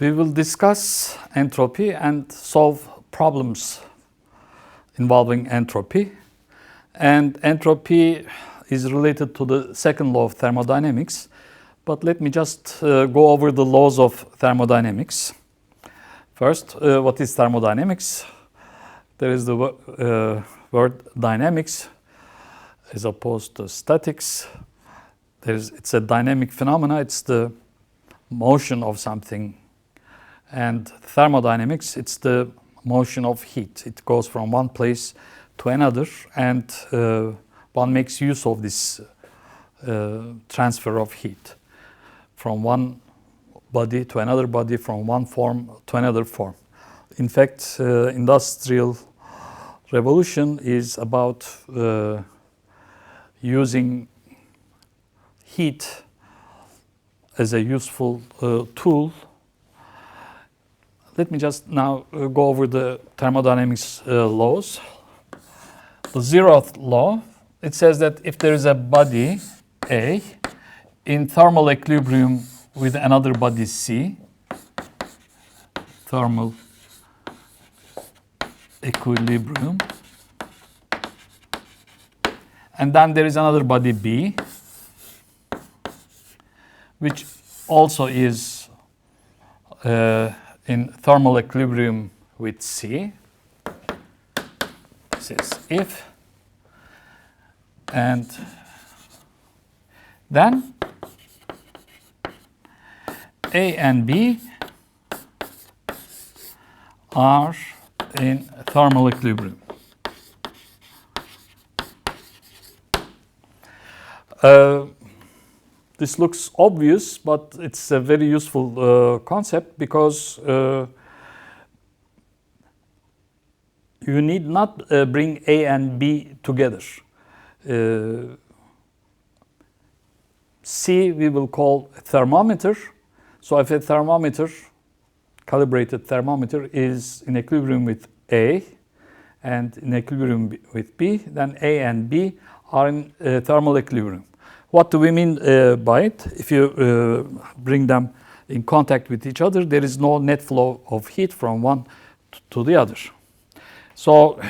We will discuss entropy and solve problems involving entropy. And entropy is related to the second law of thermodynamics. But let me just go over the laws of thermodynamics. First, what is thermodynamics? There is the word dynamics as opposed to statics. It's a dynamic phenomena. It's the motion of something. And thermodynamics, it's the motion of heat. It goes from one place to another, and one makes use of this transfer of heat from one body to another body, from one form to another form. In fact, industrial revolution is about using heat as a useful tool. Let me just now go over the thermodynamics laws. The zeroth law, it says that if there is a body A in thermal equilibrium with another body C, thermal equilibrium, and then there is another body B, which also is in thermal equilibrium with C. This is if, and then A and B are in thermal equilibrium. This looks obvious, but it's a very useful concept because you need not bring A and B together. C we will call thermometer. So if a thermometer, calibrated thermometer, is in equilibrium with A and in equilibrium with B, then A and B are in thermal equilibrium. What do we mean by it? If you bring them in contact with each other, there is no net flow of heat from one to the other. So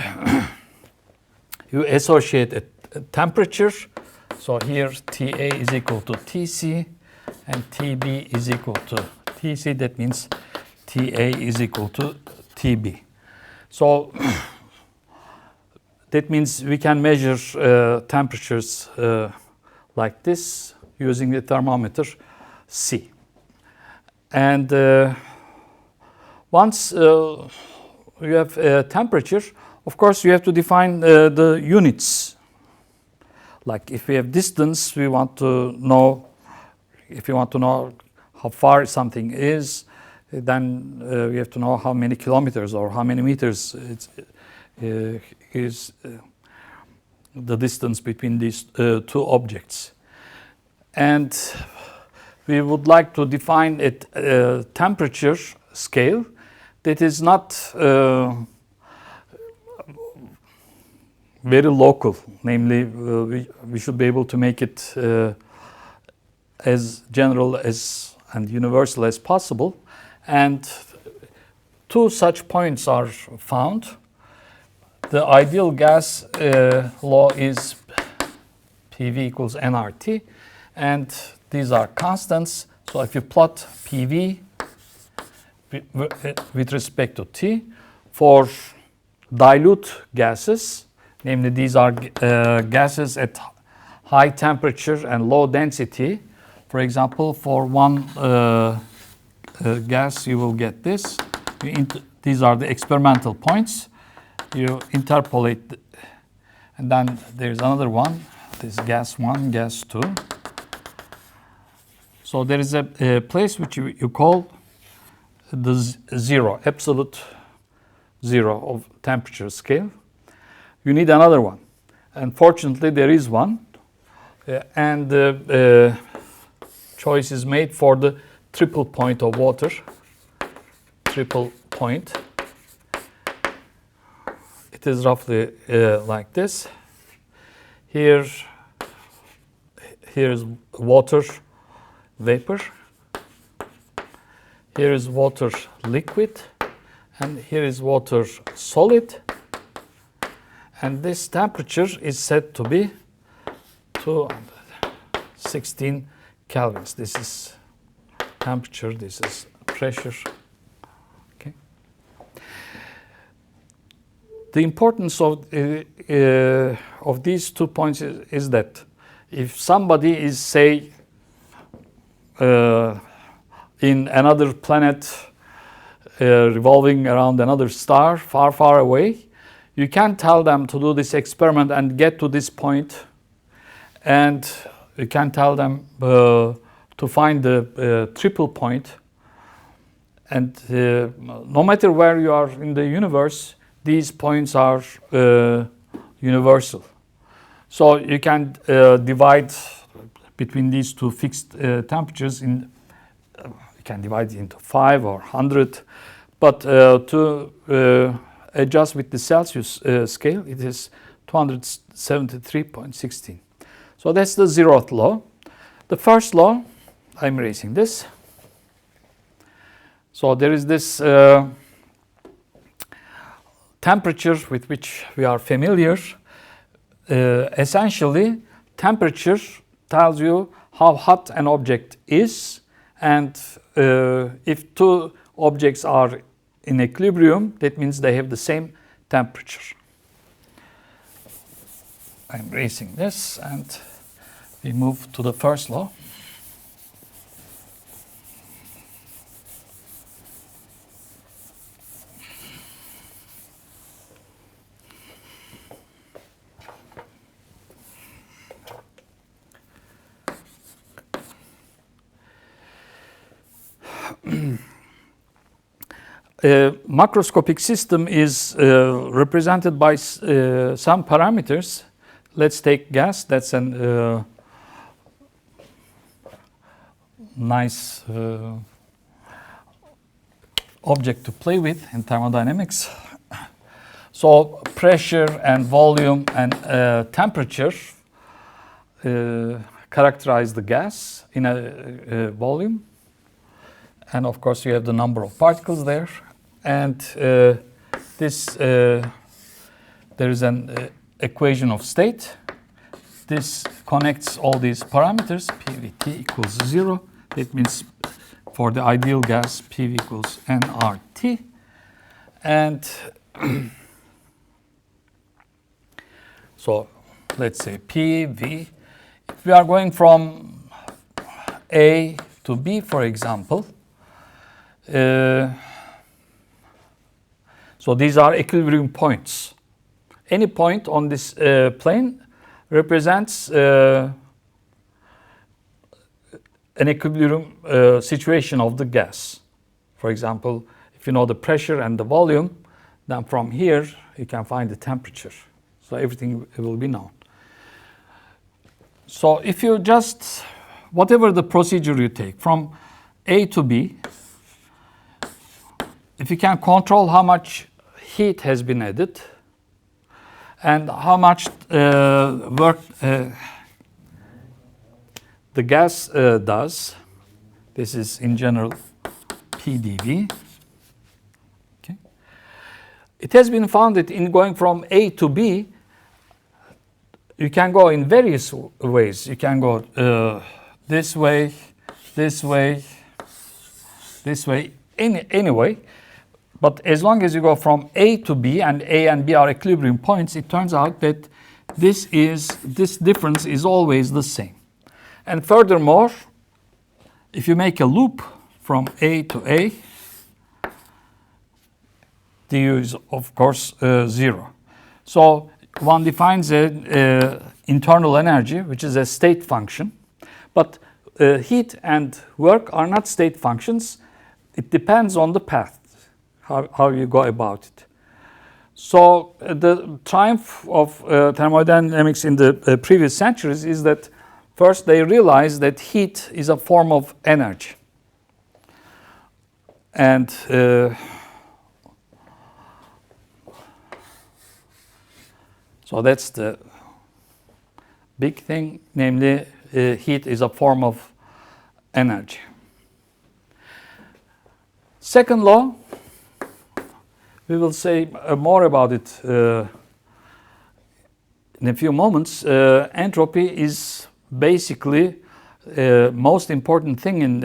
you associate a temperature. So here TA is equal to TC and TB is equal to TC. That means TA is equal to TB. So that means we can measure temperatures like this using the thermometer C. And once you have a temperature, of course you have to define the units. Like if we have distance, we want to know, if you want to know how far something is, then we have to know how many kilometers or how many meters is the distance between these two objects. And we would like to define a temperature scale that is not very local. Namely, we should be able to make it as general as and universal as possible. And two such points are found. The ideal gas law is PV equals nRT, and these are constants. So if you plot PV with respect to T for dilute gases, namely these are gases at high temperature and low density. For example, for one gas you will get this. These are the experimental points. You interpolate, and then there's another one. This gas 1, gas 2. So there is a place which you call the zero, absolute zero of temperature scale. You need another one. Unfortunately, there is one, and the choice is made for the triple point of water. Triple point. It is roughly like this. Here is water vapor. here is water liquid, and here is water solid. And this temperature is said to be 216 kelvins. This is temperature, this is pressure. Okay. The importance of these 2 points is that if somebody is, say, in another planet revolving around another star far, far away, you can tell them to do this experiment and get to this point, and you can tell them to find the triple point. And no matter where you are in the universe, these points are universal. So you can divide between these two fixed temperatures in, you can divide it into 5 or 100, but to adjust with the Celsius scale, it is 273.16. So that's the zeroth law. The first law, I'm erasing this. So there is this temperature with which we are familiar. Essentially, temperature tells you how hot an object is, and if two objects are in equilibrium, that means they have the same temperature. I'm erasing this, and we move to the first law. A macroscopic system is represented by some parameters. Let's take gas. That's a nice object to play with in thermodynamics. So pressure and volume and temperature characterize the gas in a volume. And of course, you have the number of particles there. And there is an equation of state. This connects all these parameters. PVT equals 0. That means for the ideal gas, PV equals nRT. And so let's say PV. If we are going from A to B, for example, so these are equilibrium points. Any point on this plane represents an equilibrium situation of the gas. For example, if you know the pressure and the volume, then from here you can find the temperature. So everything will be known. So if you just, whatever the procedure you take, from A to B, if you can control how much heat has been added and how much work the gas does, this is in general PdV. Okay. It has been found that in going from A to B, you can go in various ways. You can go this way, this way, this way, any way. But as long as you go from A to B, and A and B are equilibrium points, it turns out that this difference is always the same. And furthermore, if you make a loop from A to A, du is of course 0. So one defines an internal energy, which is a state function. But heat and work are not state functions. It depends on the path, how you go about it. So the triumph of thermodynamics in the previous centuries is that first they realized that heat is a form of energy. And so that's the big thing, namely heat is a form of energy. Second law, we will say more about it in a few moments. Entropy is basically most important thing in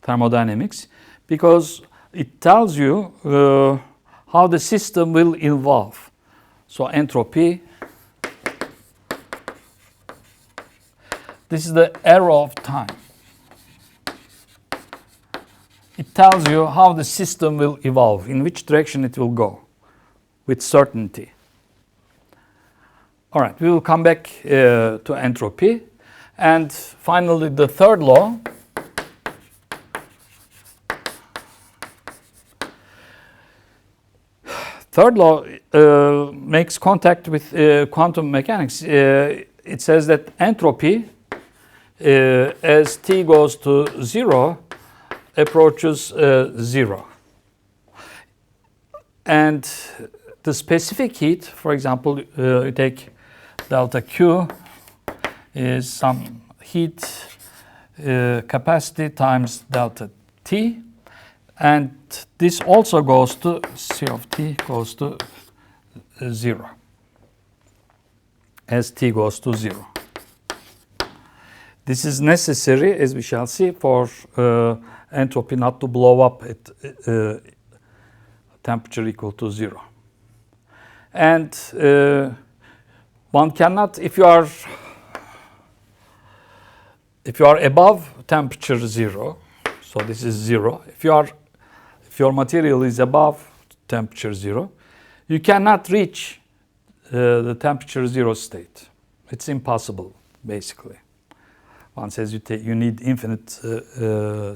thermodynamics because it tells you how the system will evolve. So entropy, this is the arrow of time. It tells you how the system will evolve, in which direction it will go, with certainty. All right, we will come back to entropy. And finally, the third law. Third law makes contact with quantum mechanics. It says that entropy, as T goes to 0, approaches 0. And the specific heat, for example, you take delta Q is some heat capacity times delta T. And this also goes to C of T goes to 0 as T goes to 0. This is necessary, as we shall see, for entropy not to blow up at temperature equal to 0. And one cannot, if you are above temperature 0, so this is 0, if your material is above temperature 0, you cannot reach the temperature 0 state. It's impossible, basically. One says you need infinite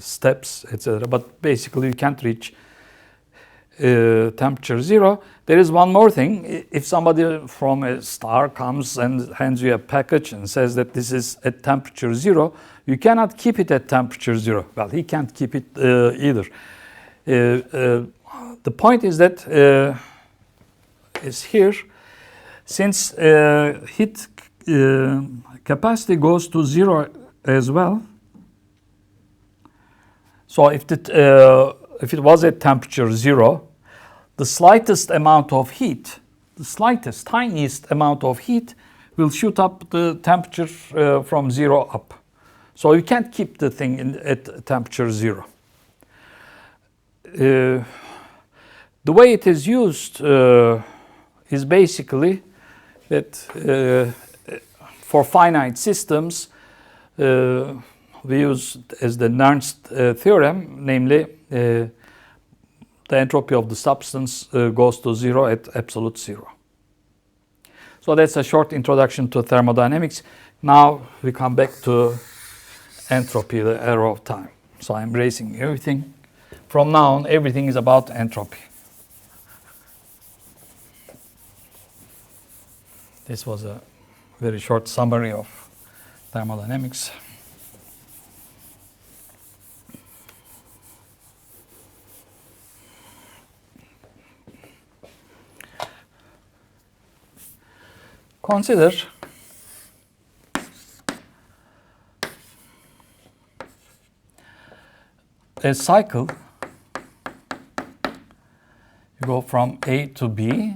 steps, etc. But basically, you can't reach temperature 0. There is one more thing. If somebody from a star comes and hands you a package and says that this is at temperature 0, you cannot keep it at temperature 0. Well, he can't keep it either. The point is that is here, since heat capacity goes to 0 as well. So if it was at temperature 0, the slightest amount of heat, the slightest, tiniest amount of heat will shoot up the temperature from 0 up. So you can't keep the thing at temperature 0. The way it is used is basically that for finite systems, we use as the Nernst theorem, namely the entropy of the substance goes to 0 at absolute 0. So that's a short introduction to thermodynamics. Now we come back to entropy, the arrow of time. So I'm erasing everything. From now on, everything is about entropy. This was a very short summary of thermodynamics. Consider a cycle. You go from A to B.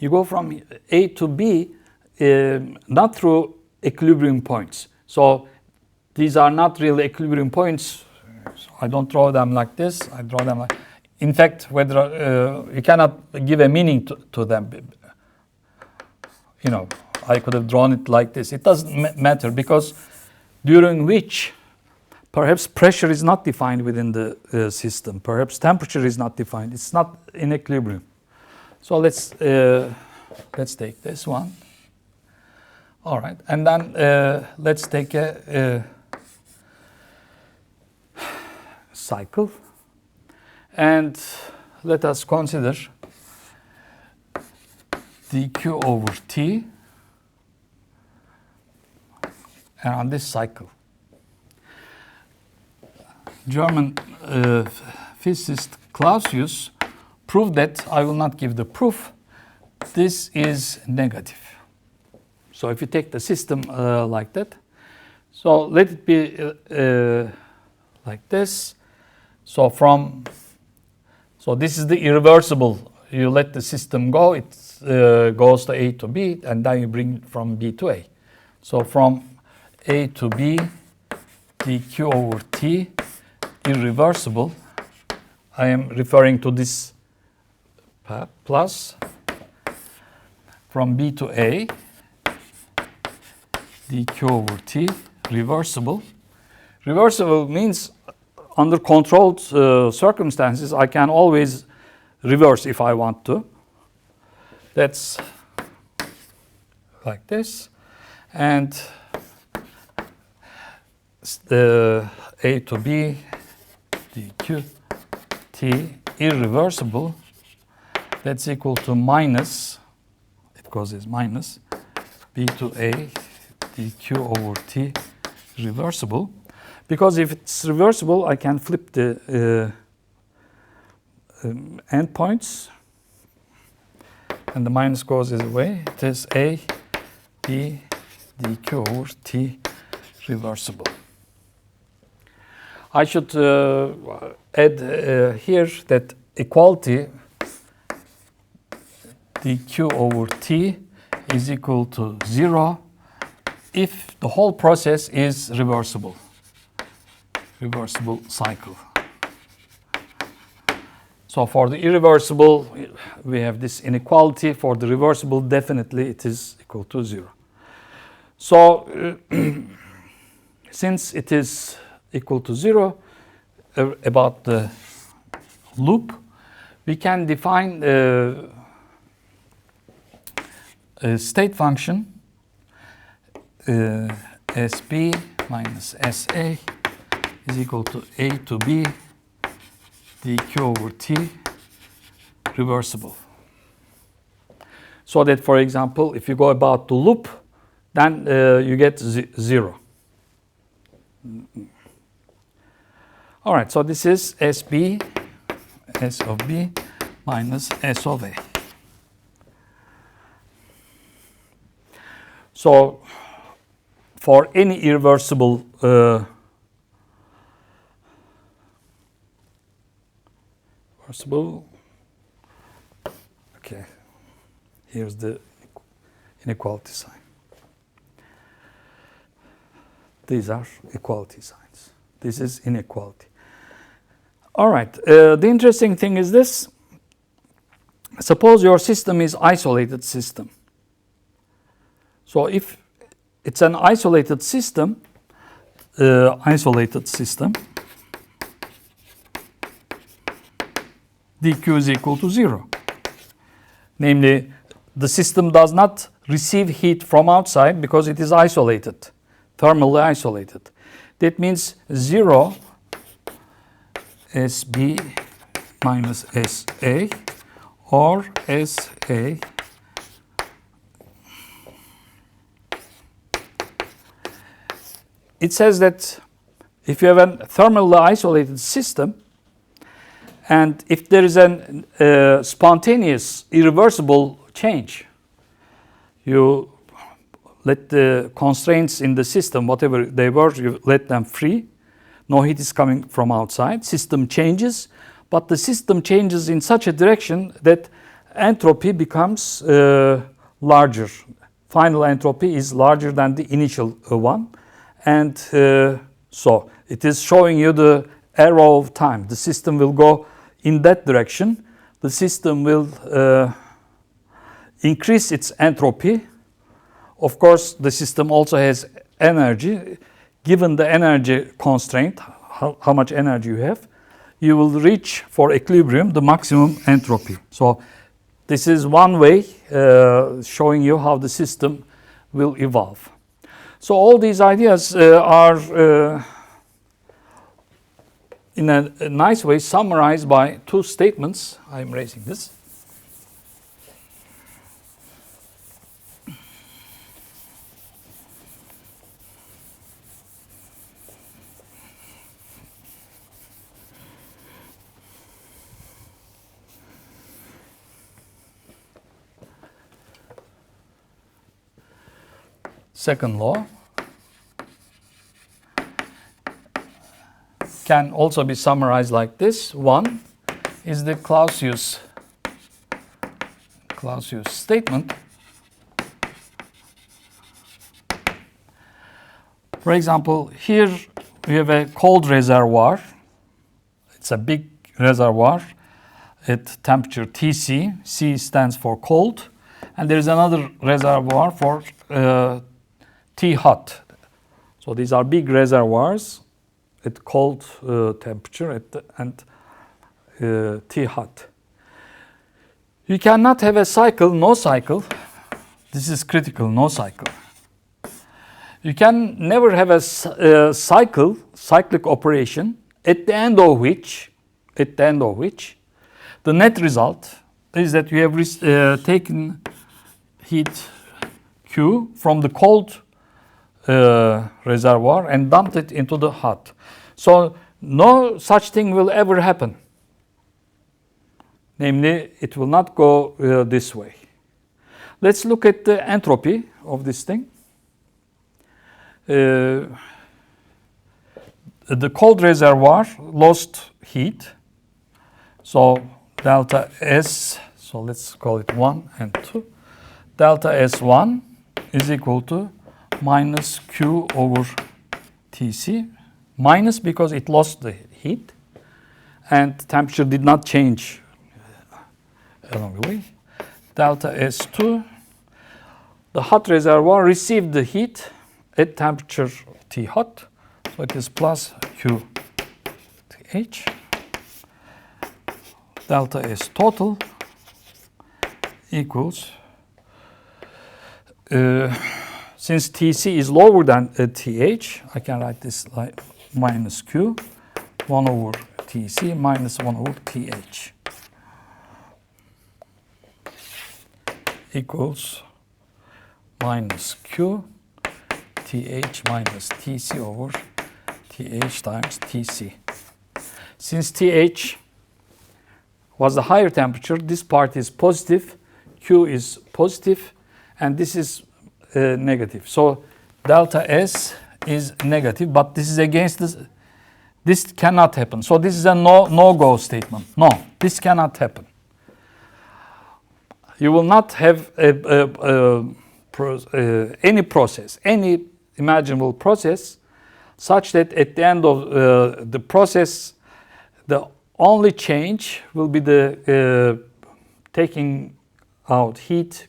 You go from A to B not through equilibrium points. So these are not really equilibrium points. So I don't draw them like this. I draw them like. In fact, whether you cannot give a meaning to them. You know, I could have drawn it like this. It doesn't matter because during which perhaps pressure is not defined within the system. Perhaps temperature is not defined. It's not in equilibrium. So let's take this one. All right, and then let's take a cycle, and let us consider dq over t on this cycle. German physicist Clausius proved that. I will not give the proof. This is negative. So if you take the system like that, So let it be like this. So this is the irreversible. You let the system go, it goes to A to B, and then you bring it from B to A. So from A to B, dq over T, irreversible. I am referring to this plus from B to A, dq over T, reversible. Reversible means under controlled circumstances, I can always reverse if I want to. That's like this. And the A to B, dq T, irreversible, that's equal to minus, it goes as minus, B to A, dq over T, reversible. Because if it's reversible, I can flip the endpoints, and the minus goes away. It is A, B, dq over T, reversible. I should add here that equality dq over T is equal to 0 if the whole process is reversible cycle. So for the irreversible, we have this inequality. For the reversible, definitely it is equal to 0. So since it is equal to 0 about the loop, we can define a state function SB minus SA is equal to A to B dq over T reversible. So that, for example, if you go about the loop, then you get 0. All right, so this is SB, S of B minus S of A. So for any irreversible okay, here's the inequality sign. These are equality signs. This is inequality. All right, the interesting thing is this. Suppose your system is isolated system. So if it's an isolated system, dq is equal to 0. Namely, the system does not receive heat from outside because it is isolated, thermally isolated. That means 0 SB minus SA or SA it says that if you have a thermally isolated system, and if there is a spontaneous, irreversible change, you let the constraints in the system, whatever they were, you let them free. No heat is coming from outside. System changes, but the system changes in such a direction that entropy becomes larger. Final entropy is larger than the initial one. And so it is showing you the arrow of time. The system will go in that direction. The system will increase its entropy. Of course, the system also has energy. Given the energy constraint, how much energy you have, you will reach for equilibrium the maximum entropy. So this is one way showing you how the system will evolve. So all these ideas are in a nice way summarized by two statements. I'm erasing this. Second law. can also be summarized like this. One is the Clausius statement. For example, here we have a cold reservoir. It's a big reservoir at temperature Tc. C stands for cold. And there is another reservoir for T hot. So these are big reservoirs at cold temperature and T hot. You cannot have a cycle, no cycle. This is critical, no cycle. You can never have a cyclic operation at the end of which the net result is that you have taken heat Q from the cold reservoir and dumped it into the hot. So no such thing will ever happen. Namely, it will not go this way. Let's look at the entropy of this thing. The cold reservoir lost heat. So delta S, so let's call it 1 and 2. Delta S1 is equal to minus Q over Tc. Minus because it lost the heat and temperature did not change along the way. Delta S2, the hot reservoir received the heat at temperature T hot. So it is plus Q Th. Delta S total equals, since Tc is lower than Th, I can write this like minus Q, 1 over Tc minus 1 over Th equals minus Q Th minus Tc over Th times Tc. Since Th was a higher temperature, this part is positive, Q is positive, and this is negative. So delta S is negative, but this is against this. This cannot happen. So this is a no-go statement. No, this cannot happen. You will not have any process, any imaginable process, such that at the end of the process, the only change will be the taking out heat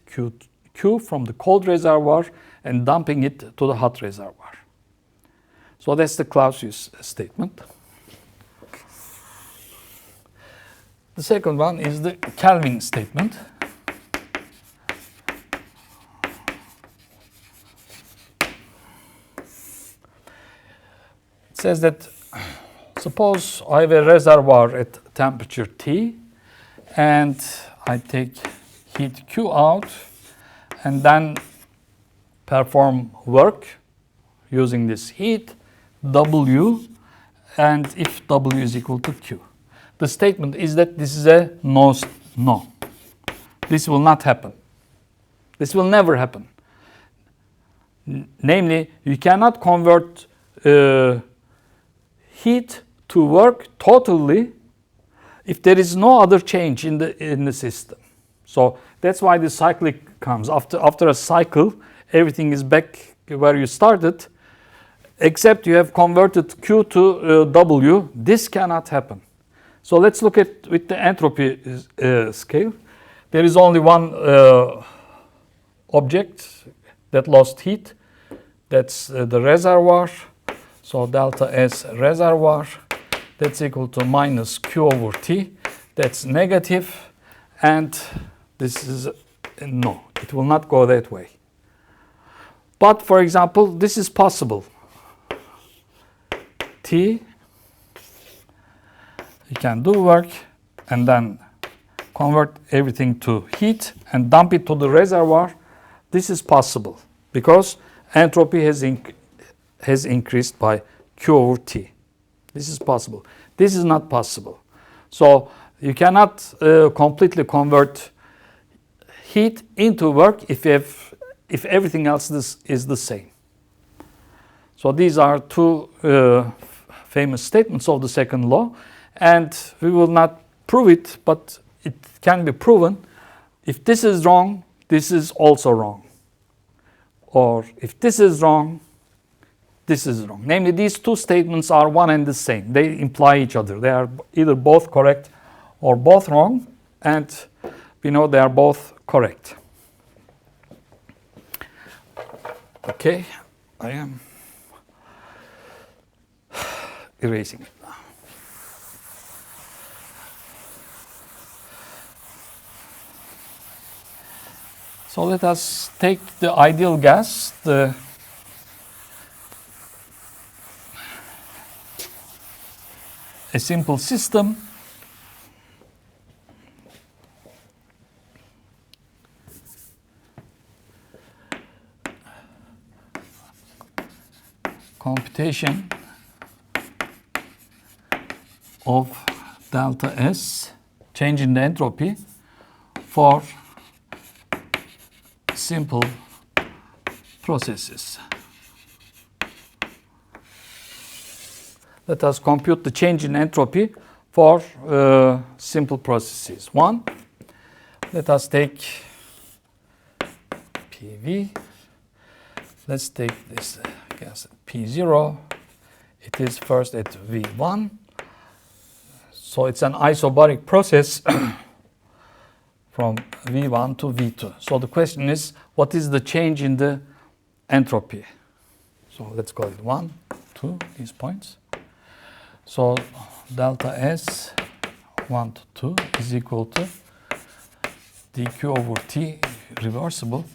Q from the cold reservoir and dumping it to the hot reservoir. So that's the Clausius statement. The second one is the Kelvin statement. It says that suppose I have a reservoir at temperature T and I take heat Q out and then perform work using this heat W, and if W is equal to Q. The statement is that this is a no. This will not happen. This will never happen. Namely, you cannot convert heat to work totally if there is no other change in the system. So that's why the cyclic comes. After a cycle, everything is back where you started, except you have converted Q to W. This cannot happen. So let's look at with the entropy scale. There is only one object that lost heat. That's the reservoir. So delta S reservoir, that's equal to minus Q over T. That's negative, and this is no. It will not go that way. But for example, this is possible. T, you can do work and then convert everything to heat and dump it to the reservoir. This is possible because entropy has increased by Q over T. This is possible. This is not possible. So you cannot completely convert heat into work if everything else is the same. So these are two famous statements of the second law, and we will not prove it, but it can be proven. If this is wrong, this is also wrong. Or if this is wrong, this is wrong. Namely, these two statements are one and the same. They imply each other. They are either both correct or both wrong, and we know they are both correct. Okay, I am erasing it now. So let us take the ideal gas, a simple system. Computation of delta S, change in the entropy for simple processes. Let us compute the change in entropy for simple processes. One, let us take PV. Let's take this gas P0. It is first at V1. So it's an isobaric process from V1 to V2. So the question is, what is the change in the entropy? So let's call it 1, 2, these points. So delta S 1 to 2 is equal to dq over t reversible.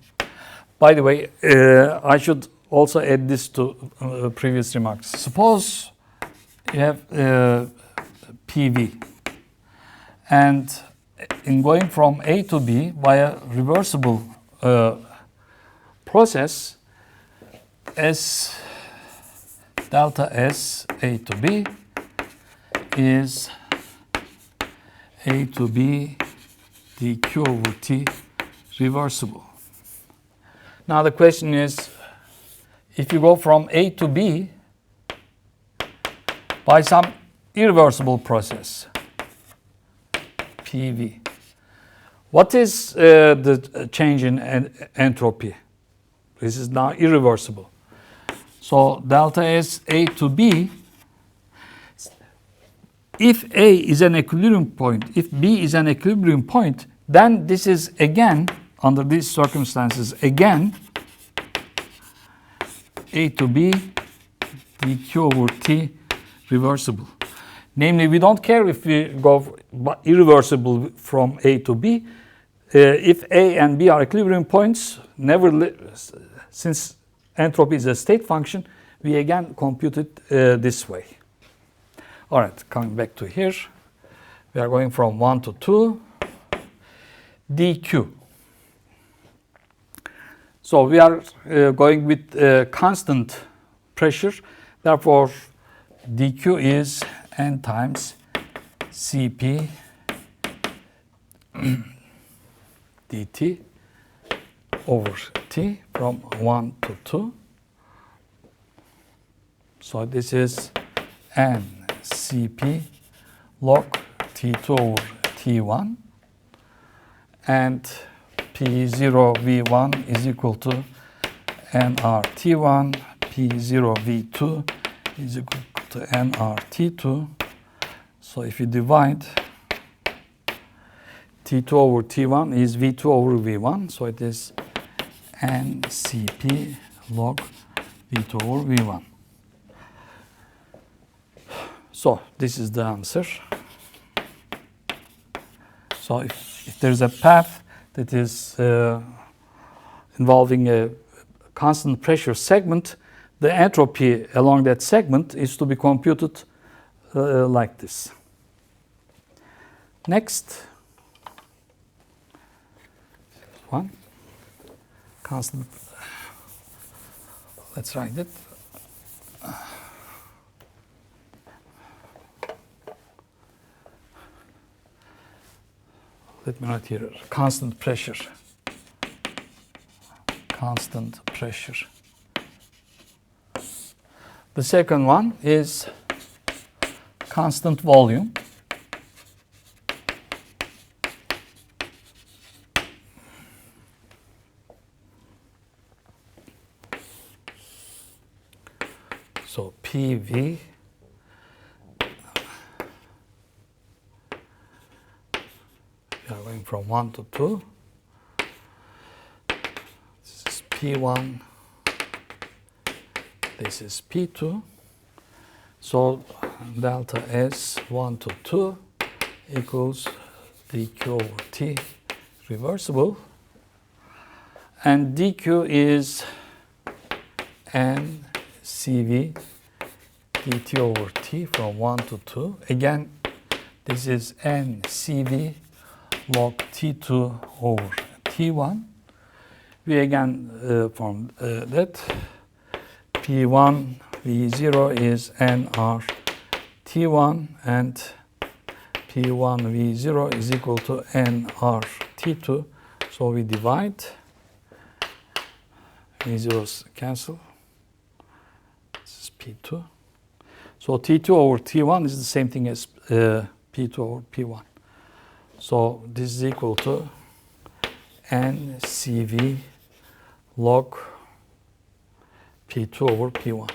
By the way, I should also add this to previous remarks. Suppose you have PV, and in going from A to B via reversible process, S delta S A to B is A to B dq over T reversible. Now the question is, if you go from A to B by some irreversible process, PV, what is the change in entropy? This is now irreversible. So delta S A to B, if A is an equilibrium point, if B is an equilibrium point, then this is again, under these circumstances, again, A to B dq over T reversible. Namely, we don't care if we go irreversible from A to B. If A and B are equilibrium points, since entropy is a state function, we again compute it this way. All right, coming back to here, we are going from 1 to 2, dq. So we are going with constant pressure. Therefore, dq is n times Cp dt over T from 1 to 2. So this is n Cp log T2 over T1, and P0 V1 is equal to nR T1, P0 V2 is equal to nR T2. So if you divide, T2 over T1 is V2 over V1, so it is nCp log V2 over V1. So this is the answer. So if there's a path that is involving a constant pressure segment, the entropy along that segment is to be computed like this. Next one, constant, let's write it. Let me write here, constant pressure. Constant pressure. The second one is constant volume. So PV we are going from 1 to 2. This is P1. This is P2. So delta S 1 to 2 equals dq over T reversible. And dq is n CV dt over T from 1 to 2. Again, this is n CV log T2 over T1. We again form that P1 V0 is nR T1 and P1 V0 is equal to nR T2. So we divide. V0s cancel. This is P2. So T2 over T1 is the same thing as P2 over P1. So this is equal to n CV log P2 over P1.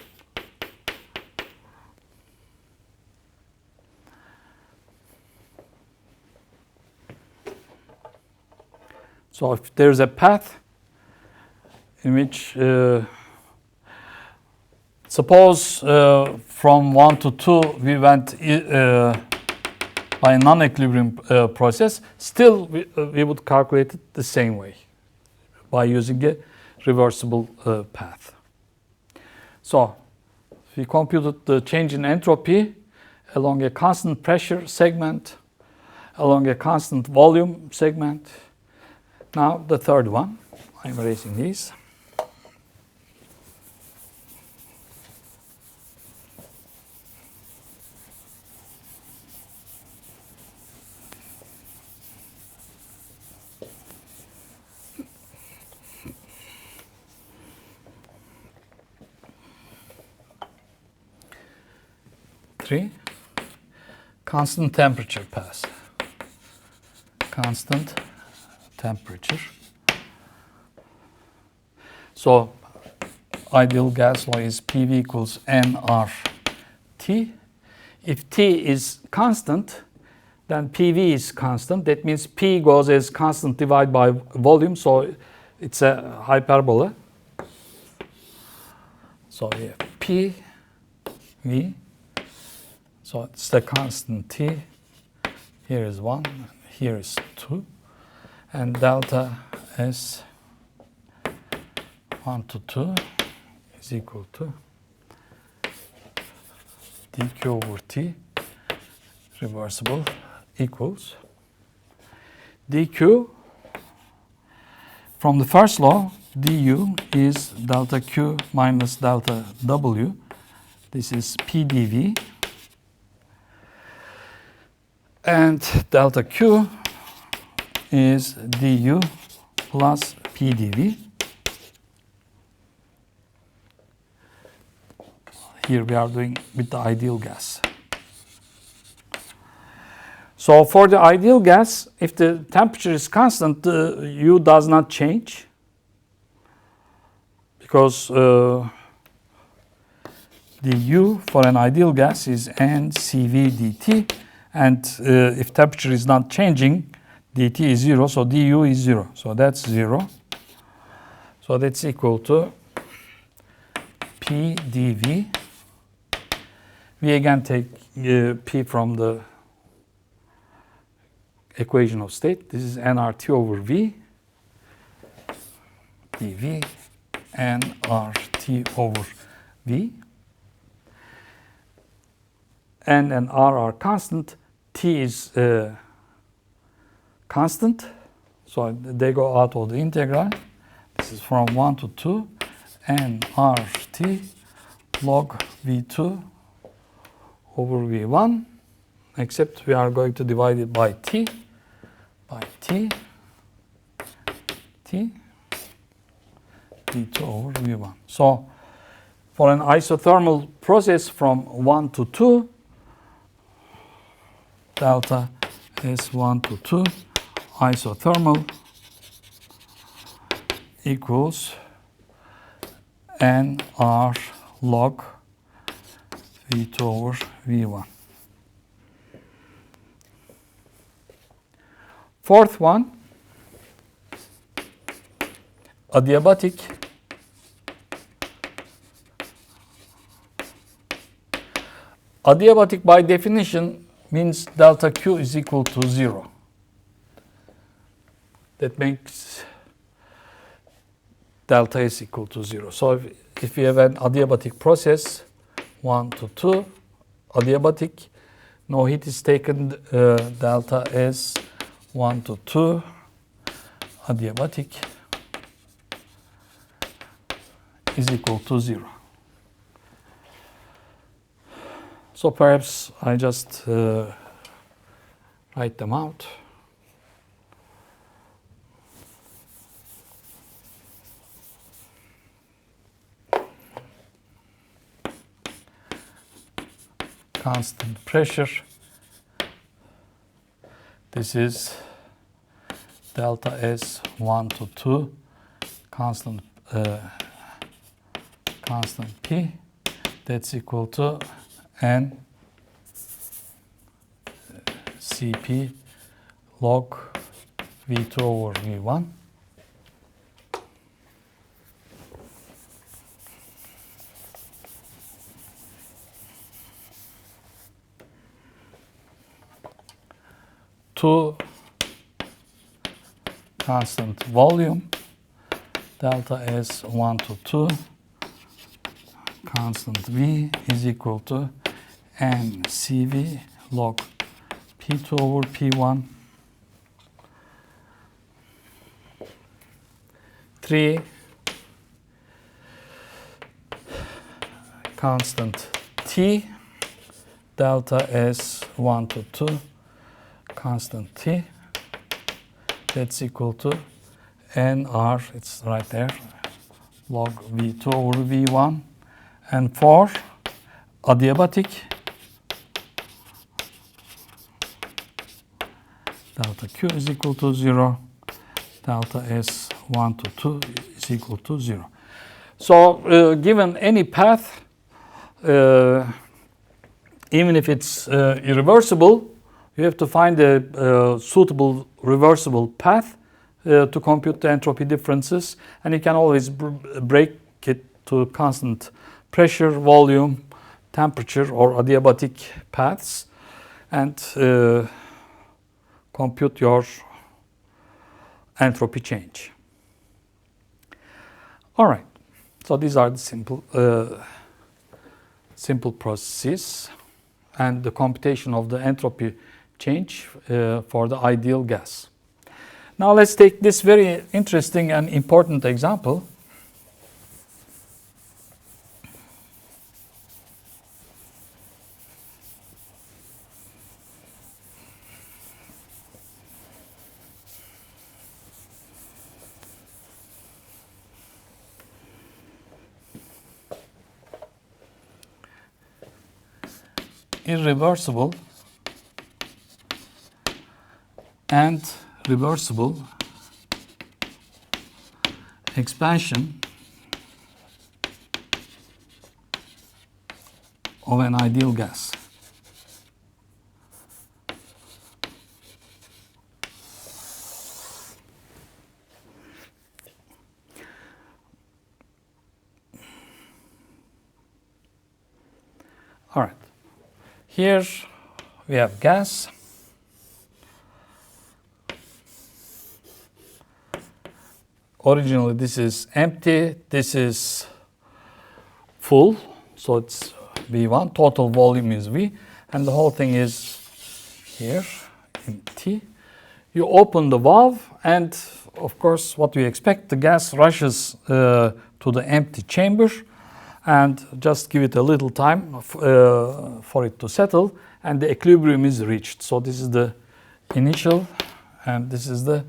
So if there's a path in which, suppose from 1 to 2 we went by a non-equilibrium process, still we would calculate it the same way by using a reversible path. So we computed the change in entropy along a constant pressure segment, along a constant volume segment. Now the third one, I'm erasing these. Constant temperature pass. Constant temperature. So ideal gas law is PV equals nRT. If T is constant, then PV is constant. That means P goes as constant divided by volume, so it's a hyperbola. So we have PV. So it's the constant T. Here is 1, here is 2. And delta S 1 to 2 is equal to dq over T reversible equals dq from the first law, du is delta Q minus delta W. This is PdV. And delta Q is du plus PdV. Here we are doing with the ideal gas. So for the ideal gas, if the temperature is constant, the U does not change, because the U for an ideal gas is nCV dt. And if temperature is not changing, dt is 0, so du is 0. So that's 0. So that's equal to P dV. We again take P from the equation of state. This is nRT over V. dV nRT over V. N and R are constant. T is constant, so they go out of the integral. This is from 1 to 2, nRT log V2 over V1, except we are going to divide it by T, T, V2 over V1. So for an isothermal process from 1 to 2, delta S1 to 2 isothermal equals nR log V2 over V1. Fourth one, adiabatic by definition means delta Q is equal to 0. That makes delta S equal to 0. So if you have an adiabatic process, 1 to 2, adiabatic, no heat is taken, delta S 1 to 2, adiabatic is equal to 0. So perhaps I just write them out. Constant pressure. This is delta S 1 to 2, constant P. That's equal to N Cp log V2 over V1. To constant volume, delta S 1 to 2, constant V is equal to N Cv log P2 over P1. 3 constant T, delta S 1 to 2, constant T, that's equal to nR, it's right there, log V2 over V1. And for adiabatic, delta Q is equal to 0, delta S 1 to 2 is equal to 0. So given any path, even if it's irreversible, you have to find a suitable reversible path to compute the entropy differences, and you can always break it to constant pressure, volume, temperature, or adiabatic paths, and compute your entropy change. All right, so these are the simple processes and the computation of the entropy change for the ideal gas. Now let's take this very interesting and important example. Irreversible and reversible expansion of an ideal gas. All right. Here we have gas. Originally this is empty, this is full, so it's V1, total volume is V, and the whole thing is here in T. You open the valve, and of course what we expect, the gas rushes to the empty chamber, and just give it a little time for it to settle, and the equilibrium is reached. So this is the initial, and this is the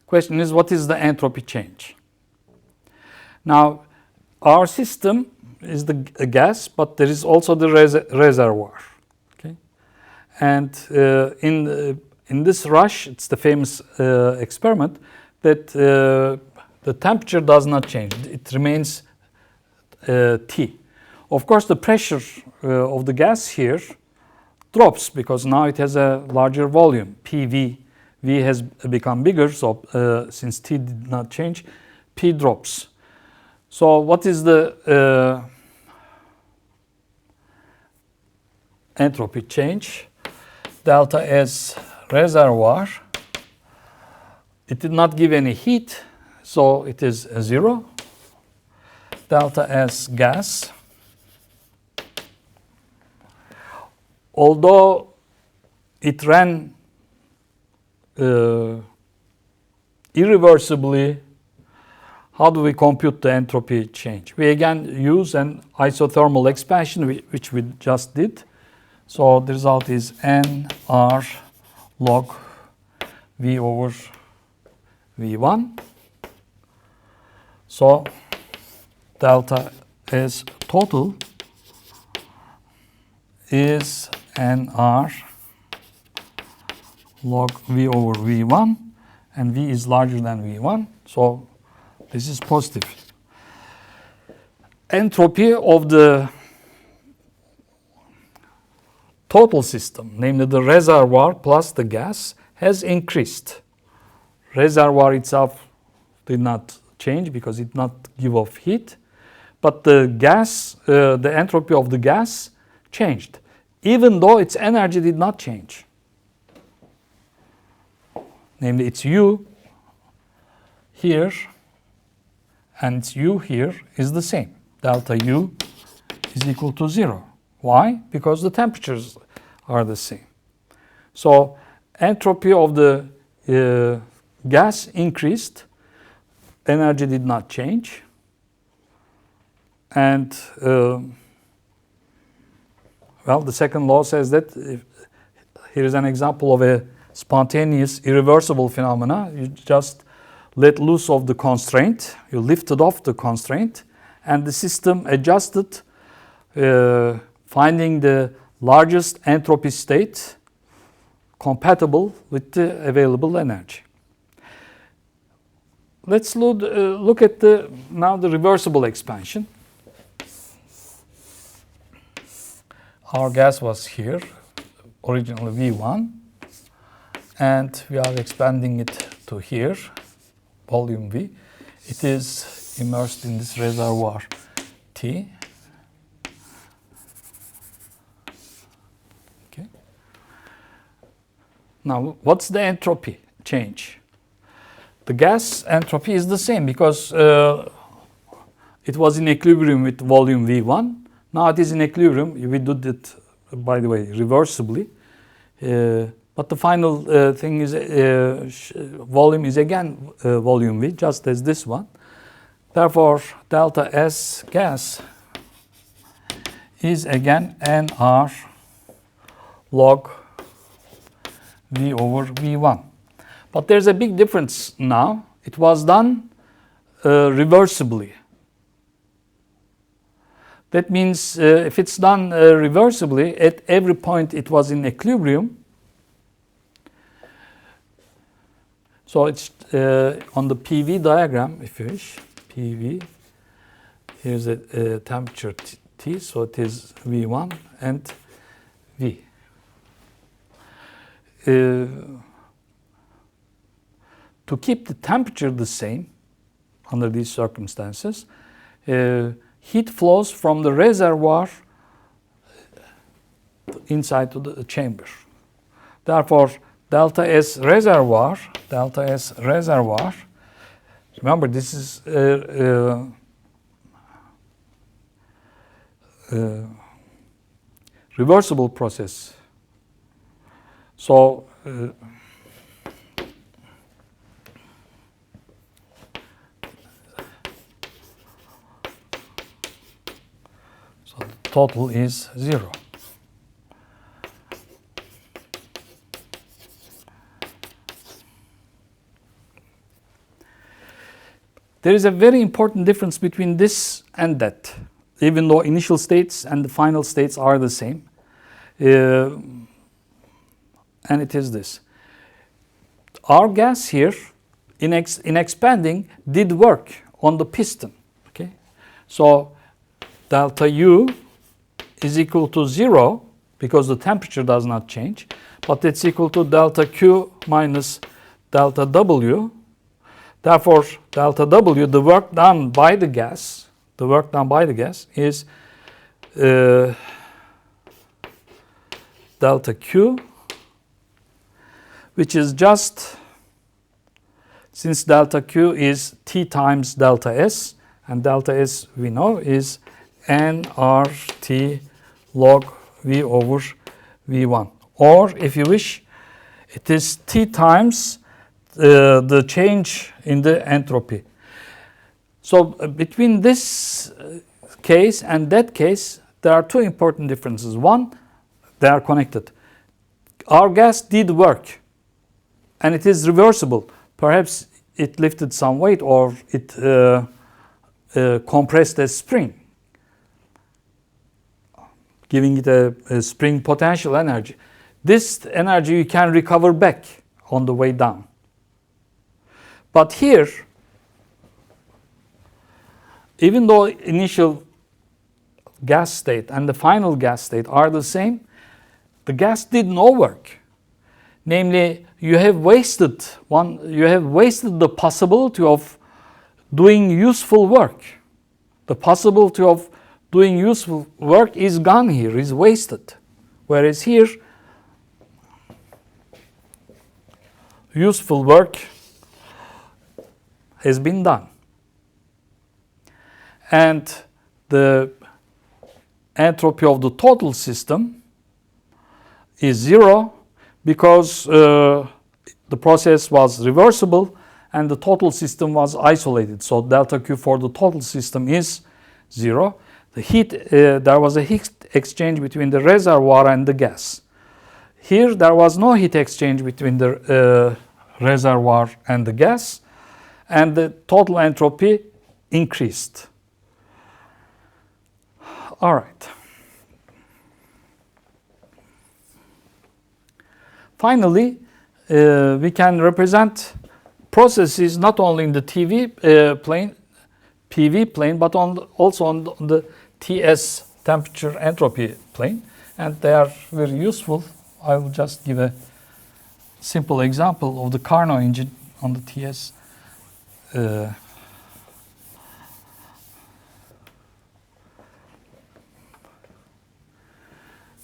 Question is, what is the entropy change? Now, our system is a gas, but there is also the reservoir. Okay, and in this rush, it's the famous experiment that the temperature does not change; it remains T. Of course, the pressure of the gas here drops because now it has a larger volume. PV, V has become bigger, so since T did not change, P drops. So what is the entropy change? Delta S reservoir. It did not give any heat, so it is 0. Delta S gas. Although it ran irreversibly, how do we compute the entropy change? We again use an isothermal expansion, which we just did. So the result is nR log V over V1. So delta S total is nR log V over V1, and V is larger than V1. So this is positive. Entropy of the total system, namely the reservoir plus the gas, has increased. Reservoir itself did not change because it did not give off heat, but the gas, the entropy of the gas changed, even though its energy did not change. Namely, its U here and its U here is the same. Delta U is equal to 0. Why? Because the temperatures are the same. So entropy of the gas increased, energy did not change, and well, the second law says that here is an example of a spontaneous irreversible phenomena. You just let loose of the constraint, you lifted off the constraint, and the system adjusted, finding the largest entropy state compatible with the available energy. Let's look at now the reversible expansion. Our gas was here, originally V1, and we are expanding it to here, volume V. It is immersed in this reservoir T. Okay. Now, what's the entropy change? The gas entropy is the same because it was in equilibrium with volume V1. Now it is in equilibrium. We did it, by the way, reversibly. But the final thing is volume is again volume V, just as this one. Therefore, delta S gas is again nR log V over V1. But there's a big difference now. It was done reversibly. That means if it's done reversibly, at every point it was in equilibrium. So it's on the PV diagram, if you wish, PV. Here's a temperature T, so it is V1 and V. To keep the temperature the same under these circumstances, heat flows from the reservoir inside to the chamber. Therefore, delta S reservoir, remember this is reversible process. So, total is 0. There is a very important difference between this and that, even though initial states and the final states are the same. And it is this. Our gas here, in expanding, did work on the piston. Okay? So delta U is equal to 0 because the temperature does not change, but it's equal to delta Q minus delta W. Therefore, delta W, the work done by the gas, is delta Q, which is just, since delta Q is T times delta S, and delta S we know is nRT log V over V1. Or, if you wish, it is T times the change in the entropy. So between this case and that case, there are two important differences. One, they are connected. Our gas did work, and it is reversible. Perhaps it lifted some weight, or it compressed a spring, giving it a spring potential energy. This energy you can recover back on the way down. But here, even though initial gas state and the final gas state are the same, the gas did no work. Namely, you have wasted the possibility of doing useful work. The possibility of doing useful work is gone here, is wasted. Whereas here, useful work has been done. And the entropy of the total system is 0 because the process was reversible and the total system was isolated. So delta Q for the total system is 0. The heat, there was a heat exchange between the reservoir and the gas. Here there was no heat exchange between the reservoir and the gas, and the total entropy increased. All right. Finally, we can represent processes not only in the PV plane, but also on the TS, temperature entropy plane, and they are very useful. I will just give a simple example of the Carnot engine on the TS.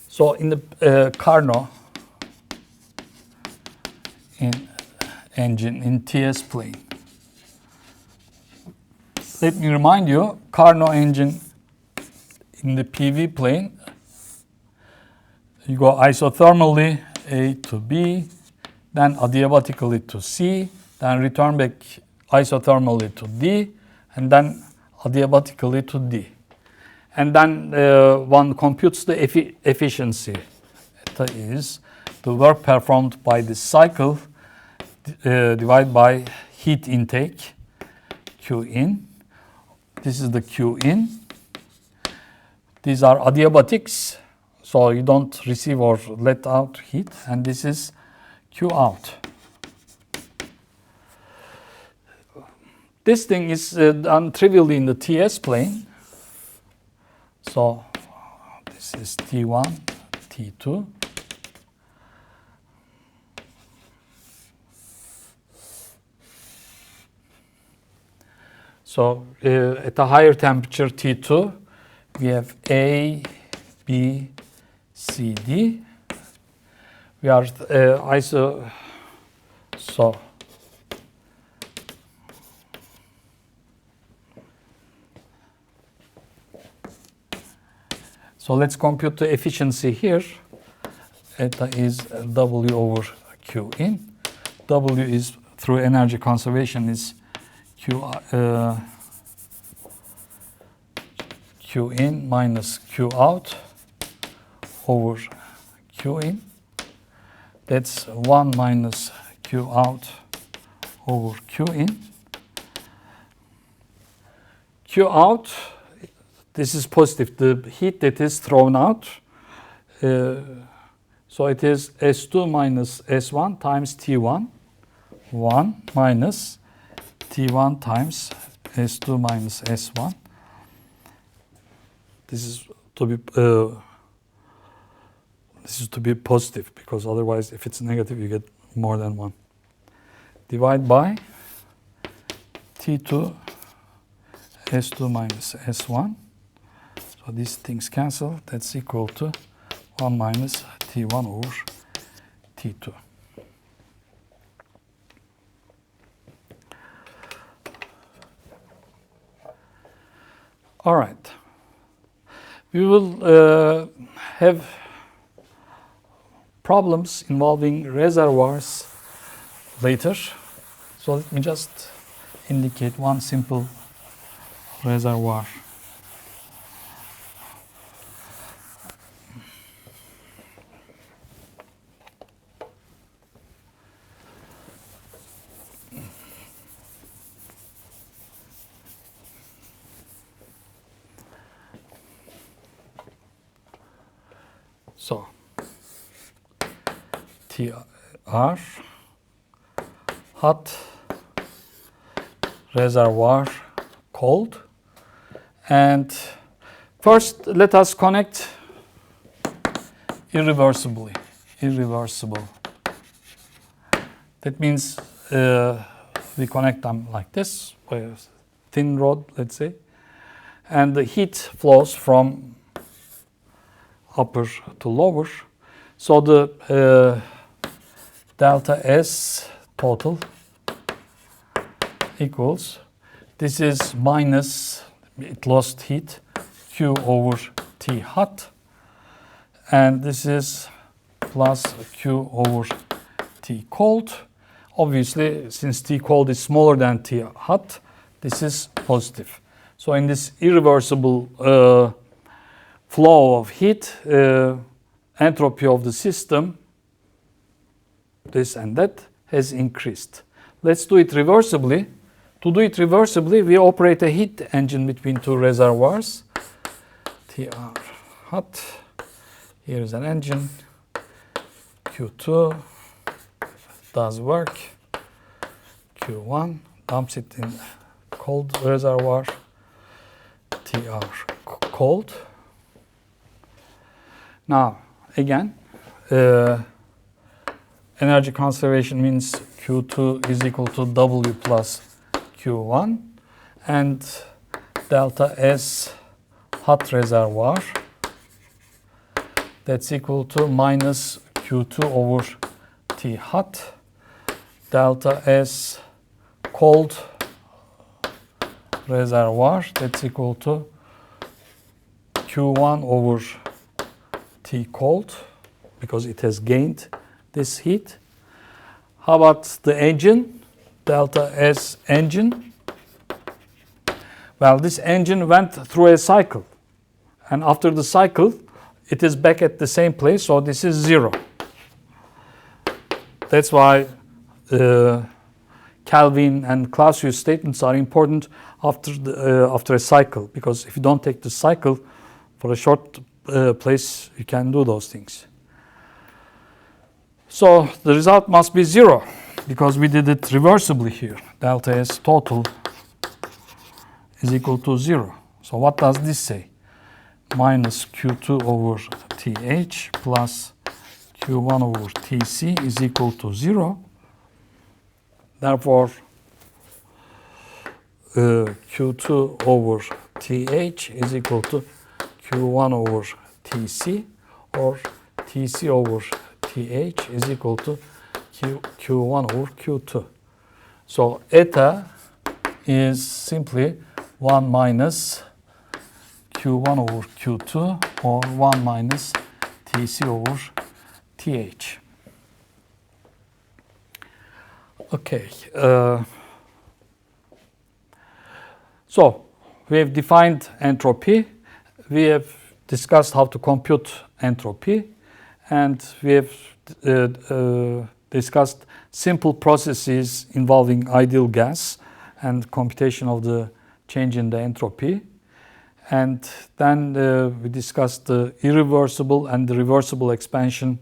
So in the Carnot engine in TS plane, let me remind you, Carnot engine in the PV plane, you go isothermally A to B, then adiabatically to C, then return back isothermally to D, and then adiabatically to D. And then one computes the efficiency. That is the work performed by this cycle divided by heat intake, Q in. This is the Q in. These are adiabatics, so you don't receive or let out heat. And this is Q out. This thing is done trivially in the TS plane. So this is T1, T2. So at a higher temperature T2, we have A, B, C, D. We are So let's compute the efficiency here. Eta is W over Q in. W is, through energy conservation, is Q in minus Q out over Q in. That's 1 minus Q out over Q in. Q out, this is positive, the heat that is thrown out. So it is S2 minus S1 times T1. 1 minus T1 times S2 minus S1. This is to be positive, because otherwise if it's negative you get more than 1. Divide by T2 S2 minus S1. So these things cancel. That's equal to 1 minus T1 over T2. All right. We will have problems involving reservoirs later. So let me just indicate one simple reservoir. So, TR, hot, reservoir, cold. And first, let us connect irreversibly. Irreversible. That means we connect them like this, by a thin rod, let's say. And the heat flows from upper to lower. So the delta S total equals, this is minus, it lost heat, Q over T hot, and this is plus Q over T cold. Obviously, since T cold is smaller than T hot, this is positive. So in this irreversible flow of heat, entropy of the system, this and that, has increased. Let's do it reversibly. To do it reversibly, we operate a heat engine between two reservoirs. TR hot, here is an engine, Q2 does work, Q1 dumps it in cold reservoir, TR cold. Now, again, energy conservation means Q2 is equal to W plus Q1, and delta S hot reservoir, that's equal to minus Q2 over T hot, delta S cold reservoir, that's equal to Q1 over T cold, because it has gained this heat. How about the engine? Delta S engine. Well, this engine went through a cycle, and after the cycle, it is back at the same place, so this is 0. That's why Kelvin and Clausius statements are important after a cycle, because if you don't take the cycle for a short place, you can do those things. So the result must be 0, because we did it reversibly here. Delta S total is equal to 0. So what does this say? Minus Q2 over TH plus Q1 over TC is equal to 0. Therefore, Q2 over TH is equal to Q1 over TC, or TC over TH is equal to Q1 over Q2. So eta is simply 1 minus Q1 over Q2, or 1 minus TC over TH. Okay. So we have defined entropy. We have discussed how to compute entropy, and we have discussed simple processes involving ideal gas and computation of the change in the entropy. And then we discussed the irreversible and the reversible expansion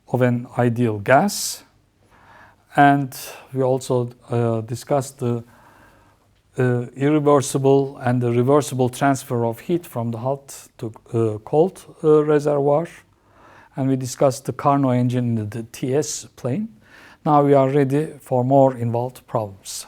of an ideal gas. And we also discussed the irreversible and the reversible transfer of heat from the hot to cold reservoir. And we discussed the Carnot engine in the TS plane. Now we are ready for more involved problems.